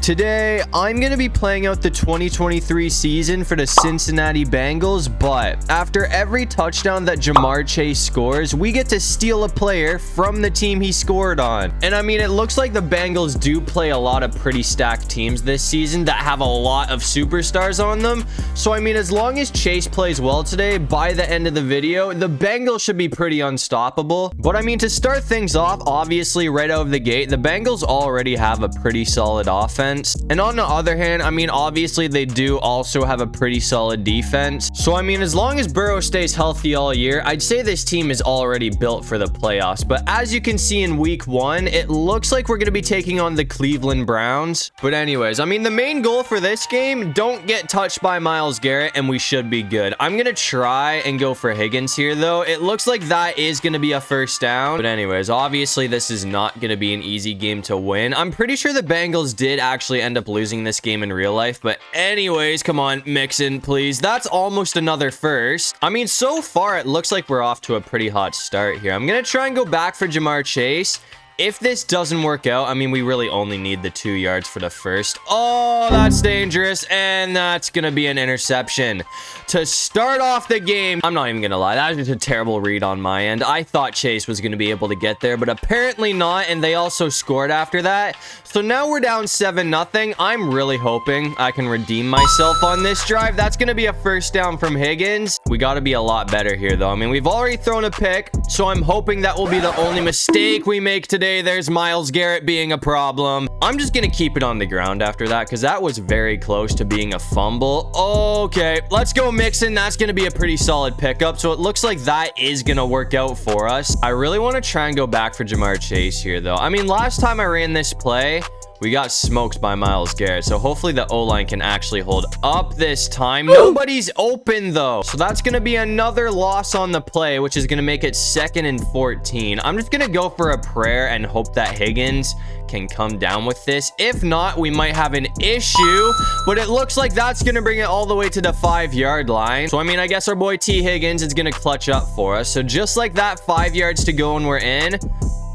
Today, I'm going to be playing out the 2023 season for the Cincinnati Bengals, but after every touchdown that Ja'Marr Chase scores, we get to steal a player from the team he scored on. And I mean, it looks like the Bengals do play a lot of pretty stacked teams this season that have a lot of superstars on them. So I mean, as long as Chase plays well today, by the end of the video, the Bengals should be pretty unstoppable. But I mean, to start things off, obviously right out of the gate, the Bengals already have a pretty solid offense. And on the other hand, I mean, obviously they do also have a pretty solid defense. So I mean, as long as Burrow stays healthy all year, I'd say this team is already built for the playoffs. But as you can see in week 1, it looks like we're going to be taking on the Cleveland Browns. But anyways, I mean, the main goal for this game, don't get touched by Myles Garrett and we should be good. I'm going to try and go for Higgins here though. It looks like that is going to be a first down. But anyways, obviously this is not going to be an easy game to win. I'm pretty sure the Bengals did actually end up losing this game in real life. But anyways, come on, Mixon, please. That's almost another first. I mean, so far, it looks like we're off to a pretty hot start here. I'm going to try and go back for Ja'Marr Chase. If this doesn't work out, I mean, we really only need the 2 yards for the first. Oh, that's dangerous. And that's going to be an interception. To start off the game, I'm not even going to lie. That was just a terrible read on my end. I thought Chase was going to be able to get there, but apparently not. And they also scored after that. So now we're down 7-0. I'm really hoping I can redeem myself on this drive. That's going to be a first down from Higgins. We got to be a lot better here, though. I mean, we've already thrown a pick, so I'm hoping that will be the only mistake we make today. There's Myles Garrett being a problem. I'm just going to keep it on the ground after that because that was very close to being a fumble. Okay, let's go Mixon. That's going to be a pretty solid pickup. So it looks like that is going to work out for us. I really want to try and go back for Ja'Marr Chase here, though. I mean, last time I ran this play, we got smoked by Myles Garrett. So hopefully the O-line can actually hold up this time. Nobody's open, though. So that's going to be another loss on the play, which is going to make it 2nd and 14. I'm just going to go for a prayer and hope that Higgins can come down with this. If not, we might have an issue. But it looks like that's going to bring it all the way to the 5-yard line. So, I mean, I guess our boy T. Higgins is going to clutch up for us. So just like that, 5 yards to go and we're in.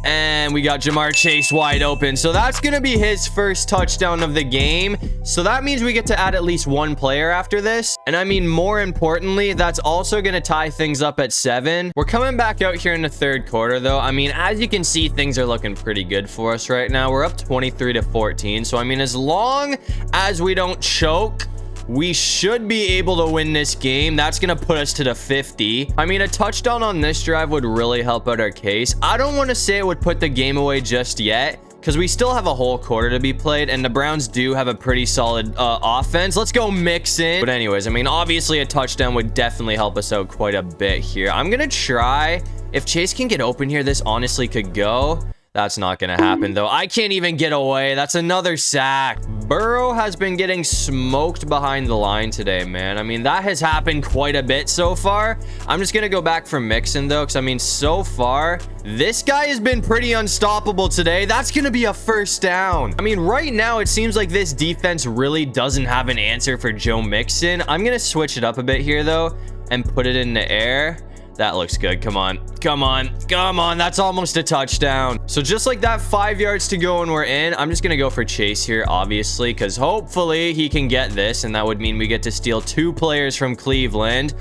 And we got Ja'Marr Chase wide open. So that's going to be his first touchdown of the game. So that means we get to add at least one player after this. And I mean, more importantly, that's also going to tie things up at 7. We're coming back out here in the 3rd quarter, though. I mean, as you can see, things are looking pretty good for us right now. We're up 23-14. So, I mean, as long as we don't choke, we should be able to win this game. That's going to put us to the 50. I mean, a touchdown on this drive would really help out our case. I don't want to say it would put the game away just yet because we still have a whole quarter to be played and the Browns do have a pretty solid offense. Let's go Mixon. But anyways, I mean, obviously a touchdown would definitely help us out quite a bit here. I'm going to try. If Chase can get open here, this honestly could go. That's not going to happen, though. I can't even get away. That's another sack. Burrow has been getting smoked behind the line today, man. I mean, that has happened quite a bit so far. I'm just going to go back for Mixon, though, because, I mean, so far, this guy has been pretty unstoppable today. That's going to be a first down. I mean, right now, it seems like this defense really doesn't have an answer for Joe Mixon. I'm going to switch it up a bit here, though, and put it in the air. That looks good. Come on. Come on. Come on. That's almost a touchdown. So just like that, 5 yards to go and we're in. I'm just going to go for Chase here, obviously, because hopefully he can get this. And that would mean we get to steal 2 players from Cleveland.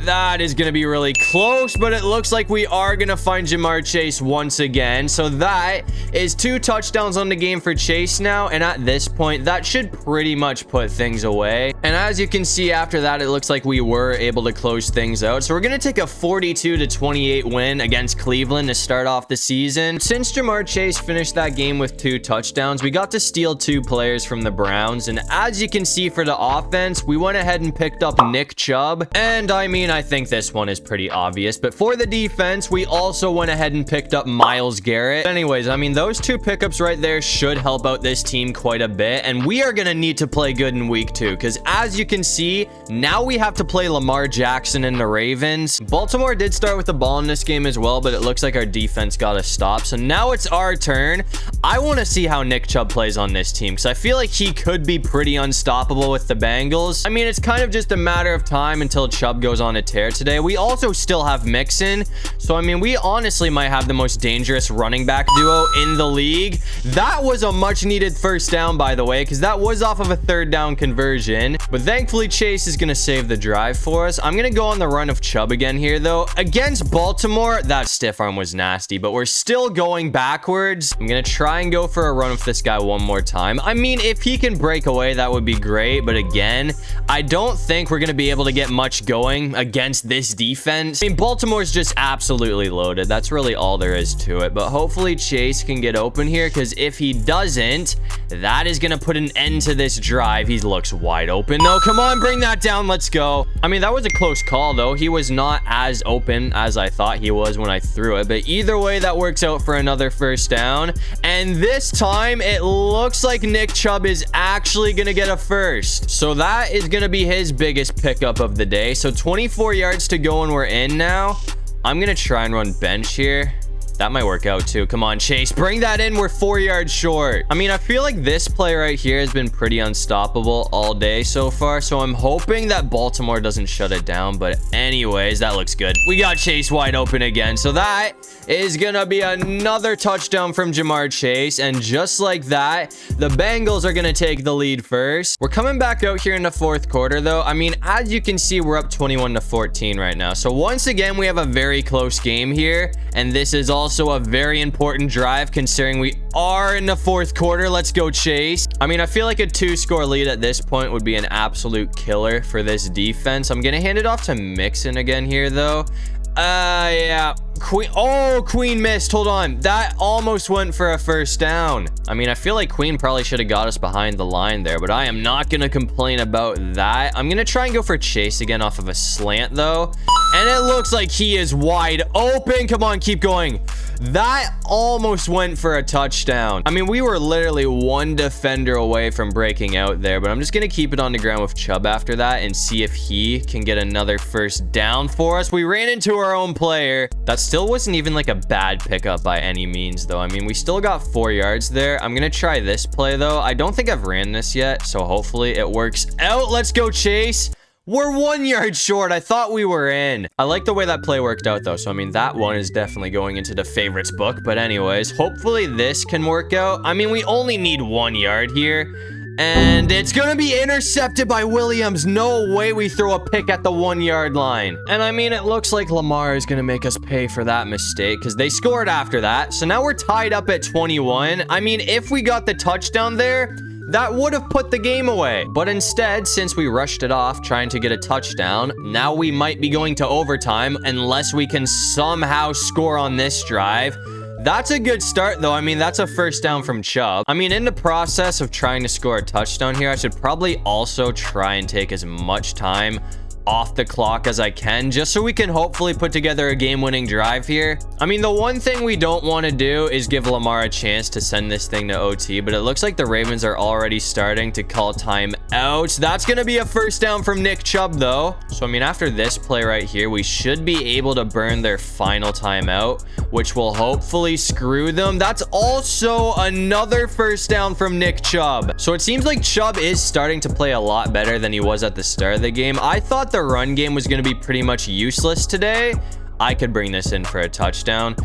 That is going to be really close, but it looks like we are going to find Ja'Marr Chase once again. So that is 2 touchdowns on the game for Chase now. And at this point, that should pretty much put things away. And as you can see after that, it looks like we were able to close things out. So we're going to take a 42-28 win against Cleveland to start off the season. Since Ja'Marr Chase finished that game with 2 touchdowns, we got to steal 2 players from the Browns. And as you can see for the offense, we went ahead and picked up Nick Chubb. And I mean, I think this one is pretty obvious, but for the defense, we also went ahead and picked up Myles Garrett. Anyways, I mean, those 2 pickups right there should help out this team quite a bit, and we are going to need to play good in week 2, because as you can see, now we have to play Lamar Jackson and the Ravens. Baltimore did start with the ball in this game as well, but it looks like our defense got a stop, so now it's our turn. I want to see how Nick Chubb plays on this team, because I feel like he could be pretty unstoppable with the Bengals. I mean, it's kind of just a matter of time until Chubb goes was on a tear today. We also still have Mixon. So, I mean, we honestly might have the most dangerous running back duo in the league. That was a much needed first down, by the way, because that was off of a third down conversion. But thankfully, Chase is going to save the drive for us. I'm going to go on the run of Chubb again here, though. Against Baltimore, that stiff arm was nasty, but we're still going backwards. I'm going to try and go for a run with this guy one more time. I mean, if he can break away, that would be great. But again, I don't think we're going to be able to get much going against this defense. I mean, Baltimore's just absolutely loaded. That's really all there is to it. But hopefully Chase can get open here, because if he doesn't, that is going to put an end to this drive. He looks wide open. No, come on, bring that down. Let's go. I mean, that was a close call, though. He was not as open as I thought he was when I threw it. But either way, that works out for another first down. And this time, it looks like Nick Chubb is actually going to get a first. So that is going to be his biggest pickup of the day. So 24 yards to go and we're in now. I'm going to try and run bench here. That might work out too. Come on, Chase. Bring that in. We're 4 yards short. I mean, I feel like this play right here has been pretty unstoppable all day so far. So I'm hoping that Baltimore doesn't shut it down. But anyways, that looks good. We got Chase wide open again. So that is going to be another touchdown from Jamar Chase. And just like that, the Bengals are going to take the lead first. We're coming back out here in the fourth quarter, though. I mean, as you can see, we're up 21-14 right now. So once again, we have a very close game here. And this is also a very important drive considering we are in the fourth quarter. Let's go, Chase. I mean, I feel like a 2-score lead at this point would be an absolute killer for this defense. I'm going to hand it off to Mixon again here, though. Yeah. Queen missed. Hold on. That almost went for a first down. I mean, I feel like Queen probably should have got us behind the line there, but I am not going to complain about that. I'm going to try and go for Chase again off of a slant, though. And it looks like he is wide open. Come on, keep going. That almost went for a touchdown. I mean, we were literally one defender away from breaking out there, but I'm just going to keep it on the ground with Chubb after that and see if he can get another first down for us. We ran into our own player. That still wasn't even like a bad pickup by any means, though. I mean, we still got 4 yards there. I'm going to try this play, though. I don't think I've ran this yet, so hopefully it works out. Let's go, Chase. We're 1 yard short. I thought we were in. I like the way that play worked out, though. So, I mean, that one is definitely going into the favorites book. But anyways, hopefully this can work out. I mean, we only need 1 yard here. And it's going to be intercepted by Williams. No way we throw a pick at the 1 yard line. And I mean, it looks like Lamar is going to make us pay for that mistake because they scored after that. So now we're tied up at 21. I mean, if we got the touchdown there, that would have put the game away. But instead, since we rushed it off trying to get a touchdown, now we might be going to overtime unless we can somehow score on this drive. That's a good start, though. I mean, that's a first down from Chubb. I mean, in the process of trying to score a touchdown here, I should probably also try and take as much time off the clock as I can, just so we can hopefully put together a game-winning drive here. I mean, the one thing we don't want to do is give Lamar a chance to send this thing to OT, but it looks like the Ravens are already starting to call time out. That's going to be a first down from Nick Chubb, though. So, I mean, after this play right here, we should be able to burn their final timeout, which will hopefully screw them. That's also another first down from Nick Chubb. So it seems like Chubb is starting to play a lot better than he was at the start of the game. I thought the run game was going to be pretty much useless today. I could bring this in for a touchdown.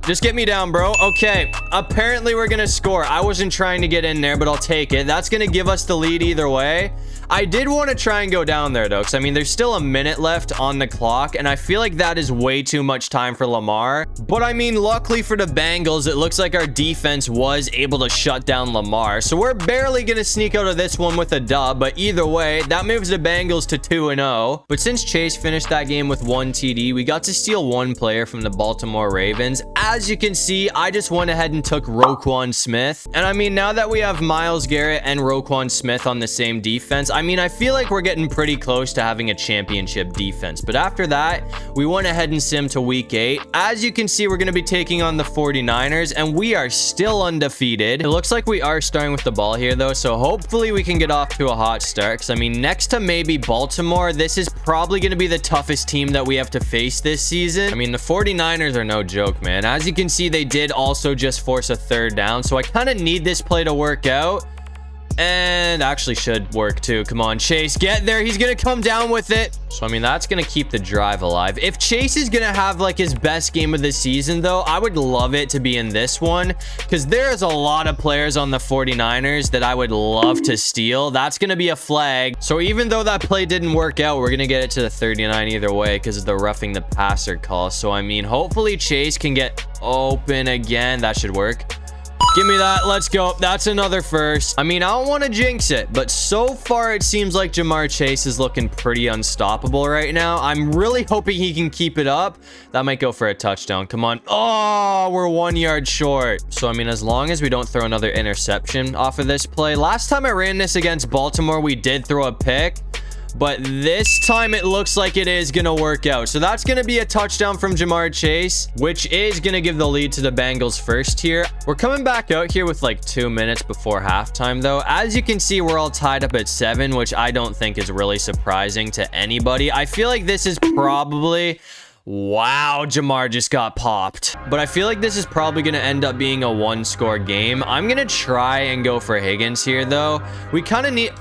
Just get me down, bro. Okay, apparently we're gonna score. I wasn't trying to get in there, but I'll take it. That's gonna give us the lead either way. I did want to try and go down there, though, because, I mean, there's still a minute left on the clock, and I feel like that is way too much time for Lamar. But, I mean, luckily for the Bengals, it looks like our defense was able to shut down Lamar. So we're barely going to sneak out of this one with a dub, but either way, that moves the Bengals to 2-0. But since Chase finished that game with 1 TD, we got to steal 1 player from the Baltimore Ravens. As you can see, I just went ahead and took Roquan Smith. And, I mean, now that we have Myles Garrett and Roquan Smith on the same defense, I mean, I feel like we're getting pretty close to having a championship defense. But after that, we went ahead and simmed to week 8. As you can see, we're going to be taking on the 49ers, and we are still undefeated. It looks like we are starting with the ball here, though, so hopefully we can get off to a hot start. Because, I mean, next to maybe Baltimore, this is probably going to be the toughest team that we have to face this season. I mean, the 49ers are no joke, man. As you can see, they did also just force a third down, so I kind of need this play to work out. And actually should work too. Come on, Chase, get there. He's gonna come down with it. So I mean, that's gonna keep the drive alive. If Chase is gonna have like his best game of the season though, I would love it to be in this one, because there's a lot of players on the 49ers that I would love to steal. That's gonna be a flag. So even though that play didn't work out, we're gonna get it to the 39 either way because of the roughing the passer call. So I mean, hopefully Chase can get open again. That should work. Give me that. Let's go. That's another first. I mean, I don't want to jinx it, but so far it seems like Jamar Chase is looking pretty unstoppable right now. I'm really hoping he can keep it up. That might go for a touchdown. Come on. Oh, we're 1 yard short. So, I mean, as long as we don't throw another interception off of this play. Last time I ran this against Baltimore, we did throw a pick. But this time it looks like it is going to work out. So that's going to be a touchdown from Jamar Chase, which is going to give the lead to the Bengals first here. We're coming back out here with like 2 minutes before halftime though. As you can see, we're all tied up at 7, which I don't think is really surprising to anybody. I feel like this is probably... Wow, Jamar just got popped. But I feel like this is probably going to end up being a 1-score game. I'm going to try and go for Higgins here though. We kind of need...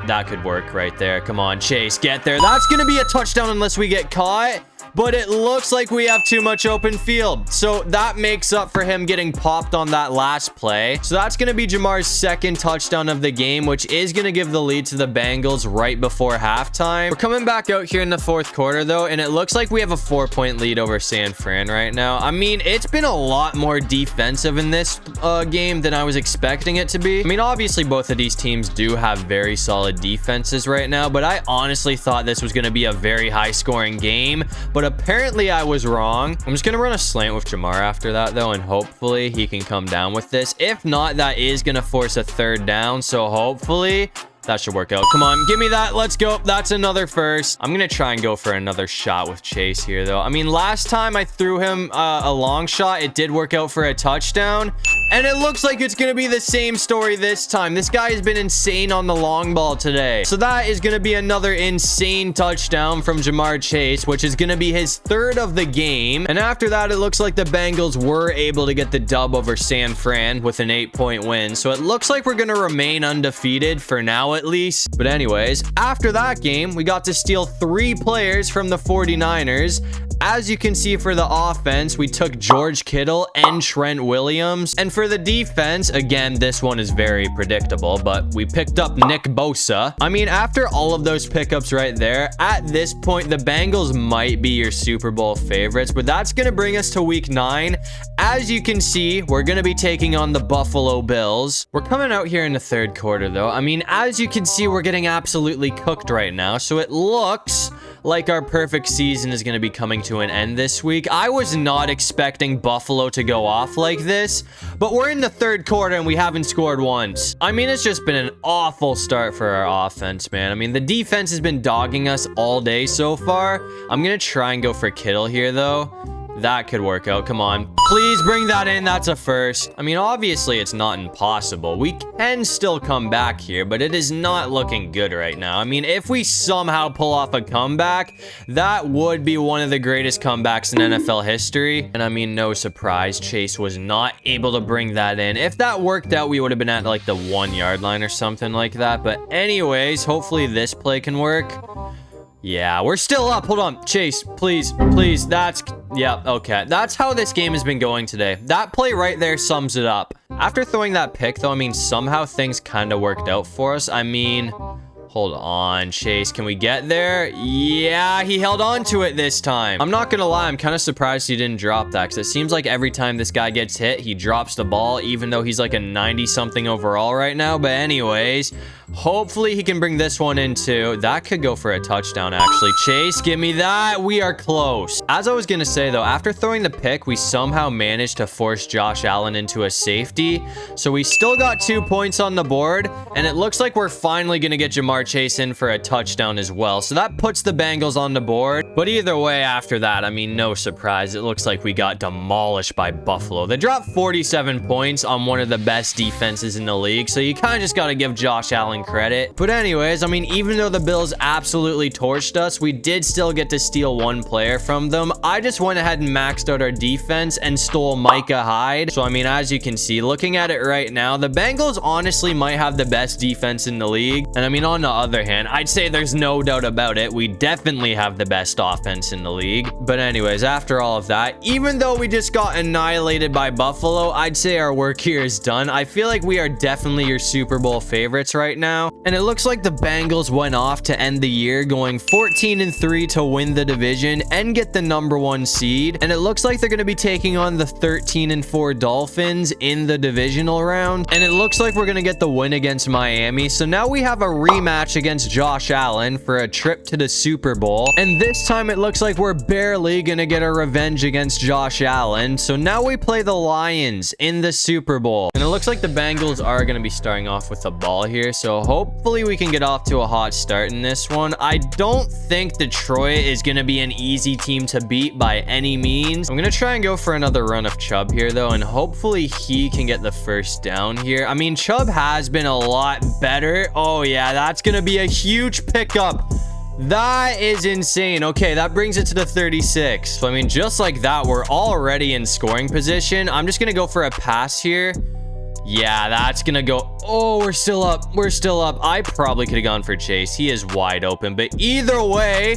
That could work right there. Come on, Chase, get there. That's going to be a touchdown unless we get caught. But it looks like we have too much open field. So that makes up for him getting popped on that last play. So that's going to be Jamar's second touchdown of the game, which is going to give the lead to the Bengals right before halftime. We're coming back out here in the fourth quarter, though, and it looks like we have a 4-point lead over San Fran right now. I mean, it's been a lot more defensive in this game than I was expecting it to be. I mean, obviously, both of these teams do have very solid defenses right now, but I honestly thought this was going to be a very high-scoring game. But apparently I was wrong. I'm just gonna run a slant with Jamar after that though, and hopefully he can come down with this. If not, that is gonna force a third down, so hopefully that should work out. Come on, give me that. Let's go. That's another first. I'm gonna try and go for another shot with Chase here though. I mean, last time I threw him a long shot, it did work out for a touchdown. And it looks like it's going to be the same story this time. This guy has been insane on the long ball today. So that is going to be another insane touchdown from Jamar Chase, which is going to be his third of the game. And after that, it looks like the Bengals were able to get the dub over San Fran with an 8-point win. So it looks like we're going to remain undefeated for now at least. But anyways, after that game, we got to steal 3 players from the 49ers. As you can see, for the offense, we took George Kittle and Trent Williams. And for the defense, again, this one is very predictable, but we picked up Nick Bosa. I mean, after all of those pickups right there, at this point, the Bengals might be your Super Bowl favorites, but that's going to bring us to week 9. As you can see, we're going to be taking on the Buffalo Bills. We're coming out here in the third quarter, though. I mean, as you can see, we're getting absolutely cooked right now, so it looks like our perfect season is going to be coming to an end this week. I was not expecting Buffalo to go off like this, but we're in the third quarter and we haven't scored once. I mean, it's just been an awful start for our offense, man. I mean, the defense has been dogging us all day so far. I'm going to try and go for Kittle here, though. That could work out. Come on. Please bring that in. That's a first. I mean, obviously, it's not impossible. We can still come back here, but it is not looking good right now. I mean, if we somehow pull off a comeback, that would be one of the greatest comebacks in NFL history. And I mean, no surprise, Chase was not able to bring that in. If that worked out, we would have been at like the 1 yard line or something like that. But anyways, hopefully this play can work. Yeah, we're still up. Hold on. Chase, please, please. Yeah, okay. That's how this game has been going today. That play right there sums it up. After throwing that pick, though, I mean, somehow things kind of worked out for us. I mean, hold on, Chase. Can we get there? Yeah, he held on to it this time. I'm not going to lie. I'm kind of surprised he didn't drop that, because it seems like every time this guy gets hit, he drops the ball, even though he's like a 90-something overall right now. But anyways, hopefully he can bring this one in too. That could go for a touchdown, actually. Chase, give me that. We are close. As I was going to say, though, after throwing the pick, we somehow managed to force Josh Allen into a safety. So we still got 2 points on the board, and it looks like we're finally going to get Jamar Chase in for a touchdown as well. So that puts the Bengals on the board. But either way, after that, I mean, no surprise. It looks like we got demolished by Buffalo. They dropped 47 points on one of the best defenses in the league. So you kind of just got to give Josh Allen Allen credit. But anyways, I mean, even though the Bills absolutely torched us, we did still get to steal one player from them. I just went ahead and maxed out our defense and stole Micah Hyde. So, I mean, as you can see, looking at it right now, the Bengals honestly might have the best defense in the league. And I mean, on the other hand, I'd say there's no doubt about it. We definitely have the best offense in the league. But anyways, after all of that, even though we just got annihilated by Buffalo, I'd say our work here is done. I feel like we are definitely your Super Bowl favorites right now. And it looks like the Bengals went off to end the year going 14-3 to win the division and get the #1 seed. And it looks like they're going to be taking on the 13-4 Dolphins in the divisional round. And it looks like we're going to get the win against Miami. So now we have a rematch against Josh Allen for a trip to the Super Bowl. And this time it looks like we're barely going to get a revenge against Josh Allen. So now we play the Lions in the Super Bowl. And it looks like the Bengals are going to be starting off with the ball here. So hopefully we can get off to a hot start in this one. I don't think Detroit is going to be an easy team to beat by any means. I'm going to try and go for another run of Chubb here though, and hopefully he can get the first down here. I mean, Chubb has been a lot better. Oh yeah, that's going to be a huge pickup. That is insane. Okay, that brings it to the 36. So, I mean, just like that, we're already in scoring position. I'm just going to go for a pass here. Yeah, that's going to go. Oh, we're still up. We're still up. I probably could have gone for Chase. He is wide open. But either way,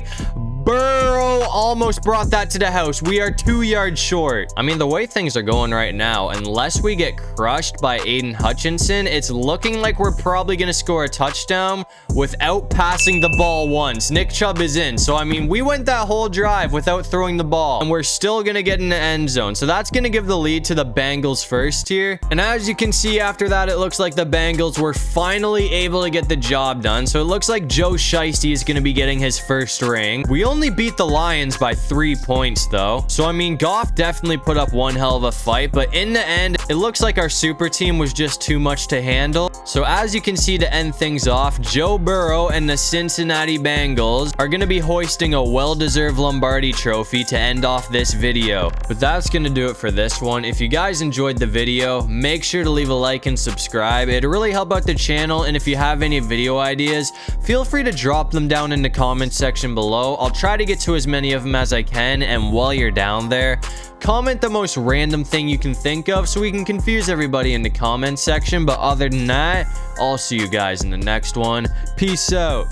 Burrow almost brought that to the house. We are 2 yards short. I mean, the way things are going right now, unless we get crushed by Aiden Hutchinson, it's looking like we're probably going to score a touchdown without passing the ball once. Nick Chubb is in. So, I mean, we went that whole drive without throwing the ball, and we're still going to get in the end zone. So that's going to give the lead to the Bengals first here. And as you can see, after that, it looks like the Bengals were finally able to get the job done. So it looks like Joe Shiesty is going to be getting his first ring. We only beat the Lions by 3 points though. So I mean, Goff definitely put up one hell of a fight, but in the end, it looks like our super team was just too much to handle. So as you can see, to end things off, Joe Burrow and the Cincinnati Bengals are going to be hoisting a well-deserved Lombardi trophy to end off this video. But that's going to do it for this one. If you guys enjoyed the video, make sure to leave a like and subscribe. It'd really help out the channel. And if you have any video ideas, feel free to drop them down in the comment section below. I'll try to get to as many of them as I can. And while you're down there, comment the most random thing you can think of so we can confuse everybody in the comment section. But other than that, I'll see you guys in the next one. Peace out.